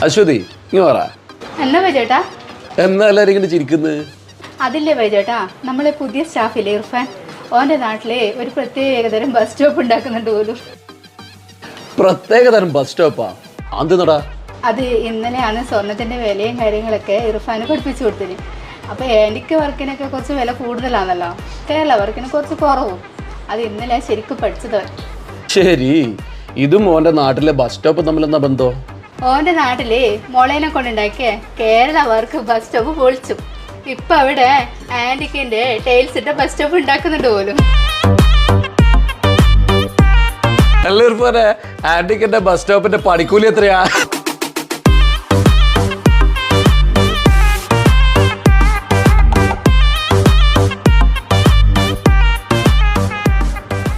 അശ്വതി ഇങ്ങ് പറ. എന്നാ വൈചേട്ടാ? എന്നാ എല്ലാരും ഇങ്ങനെ ചിരിക്കുന്നത്? അതില്ലേ വൈചേട്ടാ, നമ്മളെ പുതിയ സ്റ്റാഫില്ലേ ഇർഫാൻ, ഓന്റെ നാട്ടിലെ ഒരു പ്രത്യേകതരം ബസ് സ്റ്റോപ്പ് ഉണ്ടാക്കുന്നുണ്ട് പോലും. പ്രത്യേകതരം ബസ് സ്റ്റോപ്പാ? അതെന്നടാ? അത് ഇന്നലെയാണ് സ്വർണത്തിന്റെ വിലയും കാര്യങ്ങളൊക്കെ ഇർഫാന് പഠിപ്പിച്ചു കൊടുത്തത്. അപ്പൊ എനിക്ക് വർക്കിനൊക്കെ കുറച്ച് വില കൂടുതലാണല്ലോ, കേരള വർക്കിന് കുറച്ച് കുറവും. അത് ഇന്നലെ ശരിക്കും പഠിച്ചത്. ശരി, ഇതും ഓന്റെ നാട്ടിലെ ബസ് സ്റ്റോപ്പ് തമ്മിലെന്നാ ബന്ധം? ഓന്റെ നാട്ടില് മോളേനെ കൊണ്ടുണ്ടാക്കിയ കേരള വർക്ക് ബസ് സ്റ്റോപ്പ് പൊളിച്ചു. ഇപ്പൊ അവിടെ ആന്റിക്കിന്റെ ടൈൽസ് ഇട്ട ബസ് സ്റ്റോപ്പ് ഉണ്ടാക്കുന്നുണ്ട് പോലും. എല്ലാവരും ആന്റിക്കിന്റെ ബസ് സ്റ്റോപ്പിന്റെ പണിക്കൂലി എത്രയാ?